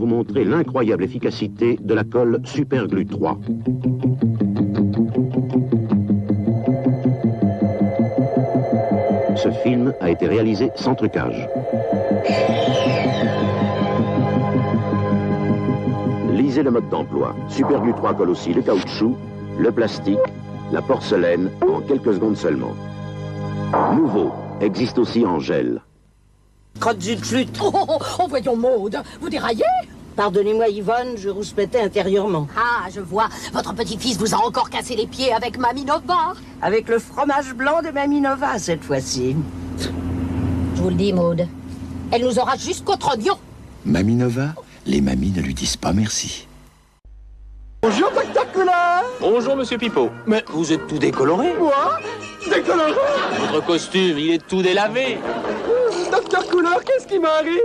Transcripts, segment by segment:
montrer l'incroyable efficacité de la colle Superglue 3. Ce film a été réalisé sans trucage. Lisez le mode d'emploi. Superglue 3 colle aussi le caoutchouc, le plastique, la porcelaine en quelques secondes seulement. Nouveau, existe aussi en gel. Crotte d'une flûte. Oh, voyons, Maude, vous déraillez? Pardonnez-moi, Yvonne, je rouspétais intérieurement. Ah, je vois, votre petit-fils vous a encore cassé les pieds avec Mamie Nova. Avec le fromage blanc de Mamie Nova, cette fois-ci. Je vous le dis, Maude, elle nous aura jusqu'au trognon. Mamie Nova, les mamies ne lui disent pas merci. Bonjour, Docteur Couleur. Bonjour, Monsieur Pipeau. Mais vous êtes tout décoloré. Moi Décoloré? Votre costume, il est tout délavé. Docteur Couleur, qu'est-ce qui m'arrive?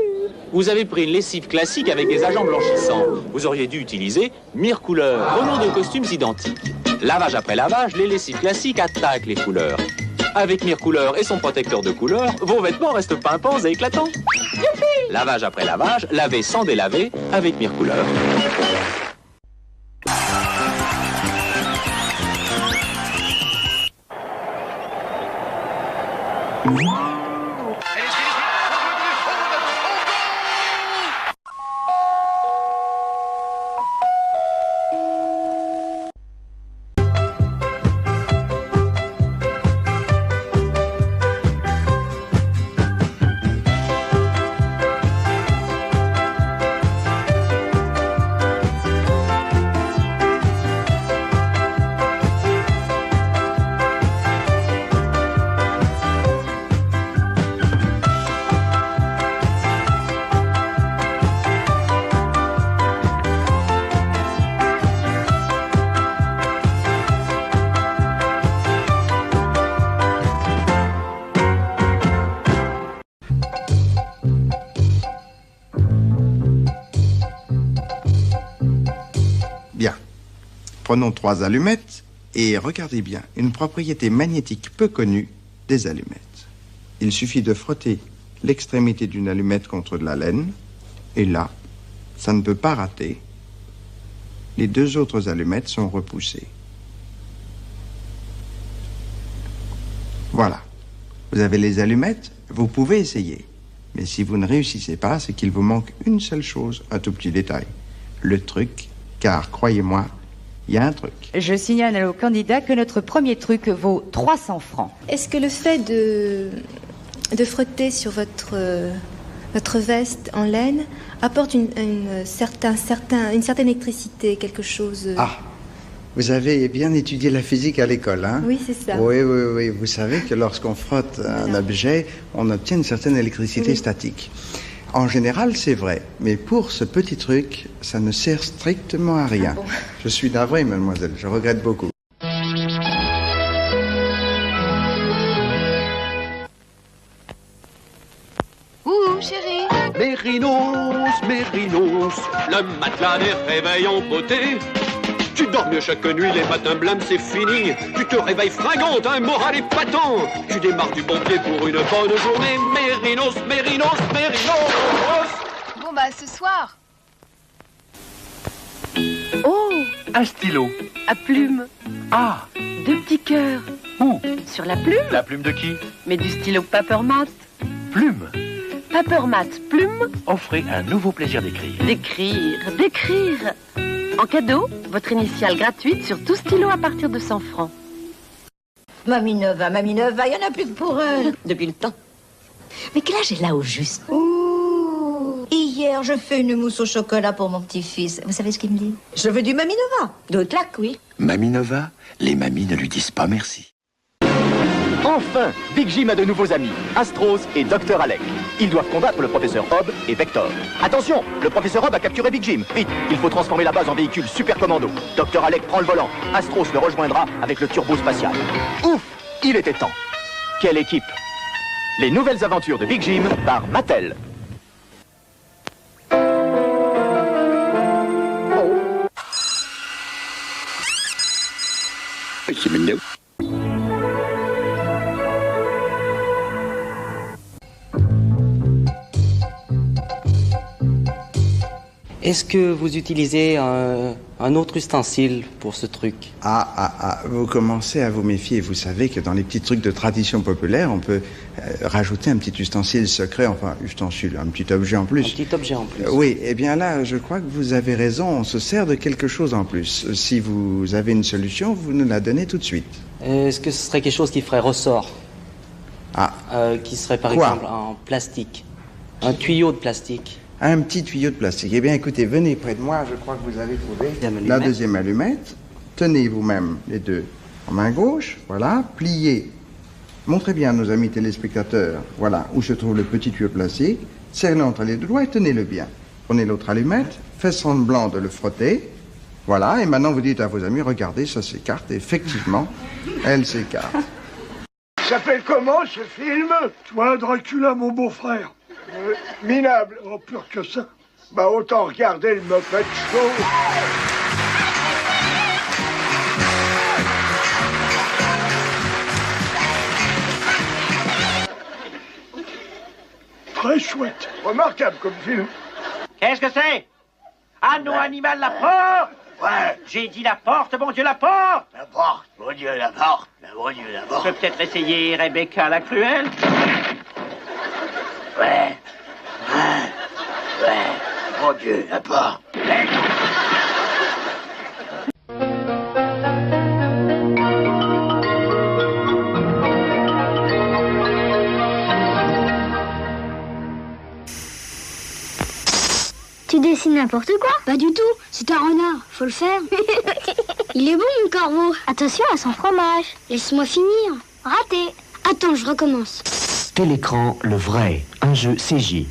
Vous avez pris une lessive classique avec des agents blanchissants. Vous auriez dû utiliser Mire Couleur. Prenons deux costumes identiques. Lavage après lavage, les lessives classiques attaquent les couleurs. Avec Mire Couleur et son protecteur de couleur, vos vêtements restent pimpants et éclatants. Lavage après lavage, laver sans délaver avec Mire Couleur. Bien. Prenons 3 allumettes et regardez bien, une propriété magnétique peu connue des allumettes. Il suffit de frotter l'extrémité d'une allumette contre de la laine et là, ça ne peut pas rater. Les 2 autres allumettes sont repoussées. Voilà. Vous avez les allumettes, vous pouvez essayer. Mais si vous ne réussissez pas, c'est qu'il vous manque une seule chose, un tout petit détail. Le truc, car croyez-moi, il y a un truc. Je signale aux candidats que notre premier truc vaut 300 francs. Est-ce que le fait de frotter sur votre veste en laine apporte une certaine électricité, quelque chose... Ah, vous avez bien étudié la physique à l'école, hein? Oui, c'est ça. Oui. Vous savez que lorsqu'on frotte un objet, on obtient une certaine électricité statique. En général, c'est vrai. Mais pour ce petit truc, ça ne sert strictement à rien. Ah bon. Je suis navré, mademoiselle. Je regrette beaucoup. Ouh, chérie. Mérinos, le matelas des réveils en beauté. Tu dors mieux chaque nuit, les matins blâmes, c'est fini. Tu te réveilles fringante, un moral épatant. Tu démarres du bon pied pour une bonne journée. Mérinos. Bon bah, ce soir. Oh, un stylo. À plume. Ah. 2 petits cœurs. Où? Sur la plume. La plume de qui? Mais du stylo Papermat. Plume. Papermat, plume. Offrez un nouveau plaisir d'écrire. D'écrire. En cadeau, votre initiale gratuite sur tout stylo à partir de 100 francs. Mamie Nova, il n'y en a plus que pour elle. Depuis le temps. Mais quel âge elle a au juste? Ouh. Hier, je fais une mousse au chocolat pour mon petit-fils. Vous savez ce qu'il me dit? Je veux du Mamie Nova. 2 claques, oui. Mamie Nova, les mamies ne lui disent pas merci. Enfin, Big Jim a de nouveaux amis, Astros et Dr. Alec. Ils doivent combattre le professeur Hobb et Vector. Attention, le professeur Hobb a capturé Big Jim. Vite, il faut transformer la base en véhicule super commando. Dr. Alec prend le volant. Astros le rejoindra avec le turbo spatial. Ouf, il était temps. Quelle équipe! Les nouvelles aventures de Big Jim par Mattel. C'est mignon. Est-ce que vous utilisez un autre ustensile pour ce truc? Vous commencez à vous méfier. Vous savez que dans les petits trucs de tradition populaire, on peut rajouter un petit ustensile secret, enfin, ustensile, un petit objet en plus. Un petit objet en plus. Oui, eh bien là, je crois que vous avez raison, on se sert de quelque chose en plus. Si vous avez une solution, vous nous la donnez tout de suite. Est-ce que ce serait quelque chose qui ferait ressort? Qui serait par exemple en plastique? Un tuyau de plastique? Un petit tuyau de plastique. Eh bien, écoutez, venez près de moi, je crois que vous avez trouvé la deuxième allumette. Tenez vous-même les deux en main gauche, voilà, pliez. Montrez bien à nos amis téléspectateurs, voilà, où se trouve le petit tuyau plastique. Serrez-le entre les deux doigts et tenez-le bien. Prenez l'autre allumette, faites semblant de le frotter. Voilà, et maintenant vous dites à vos amis, regardez, ça s'écarte. Et effectivement, elle s'écarte. Il s'appelle comment ce film? Toi, Dracula, mon beau-frère. Minable. Oh, pur que ça. Bah, autant regarder le Muppet Show. Très chouette. Remarquable comme film. Qu'est-ce que c'est? Anneau animal, la porte. Ouais. J'ai dit la porte, mon Dieu, la porte. La porte, mon Dieu, la porte. Mon Dieu, la porte. Je peux peut-être essayer Rebecca la cruelle. Ouais. Mon Dieu, la porte. Tu dessines n'importe quoi? Pas du tout, c'est un renard, faut le faire. Il est bon mon corbeau. Attention à son fromage. Laisse-moi finir. Raté. Attends, je recommence. Télécran, le vrai, un jeu CJ.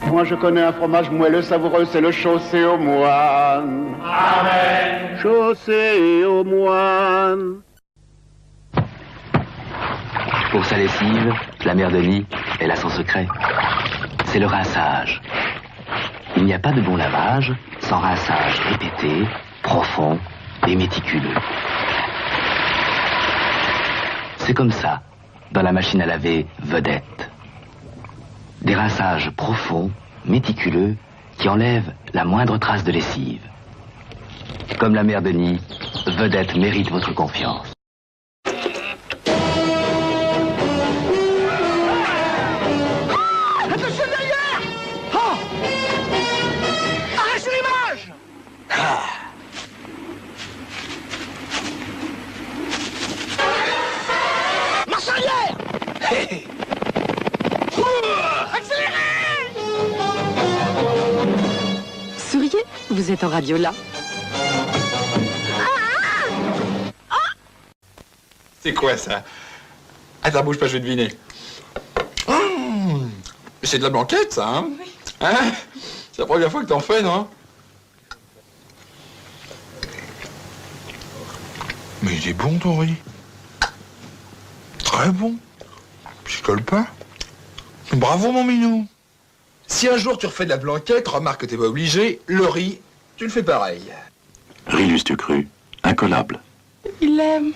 Moi je connais un fromage moelleux savoureux, c'est le chaussé aux moines. Amen. Chaussé aux moines. Pour sa lessive, la mère Denis, elle a son secret. C'est le rinçage. Il n'y a pas de bon lavage sans rinçage répété, profond et méticuleux. C'est comme ça, dans la machine à laver Vedette. Des rinçages profonds, méticuleux, qui enlèvent la moindre trace de lessive. Comme la mère Denis, Vedette mérite votre confiance. Attention derrière! Oh! Arrête sur l'image! Marche arrière! Accélérez! Souriez, vous êtes en radio là. C'est quoi ça? Attends, bouge pas, je vais deviner. C'est de la blanquette, ça, hein? Oui. Hein? C'est la première fois que t'en fais, non? Mais il est bon, ton riz. Très bon. Je colle pas. Bravo, mon minou. Si un jour tu refais de la blanquette, remarque que t'es pas obligé, le riz, tu le fais pareil. Riz Lustu cru, incollable. Il aime.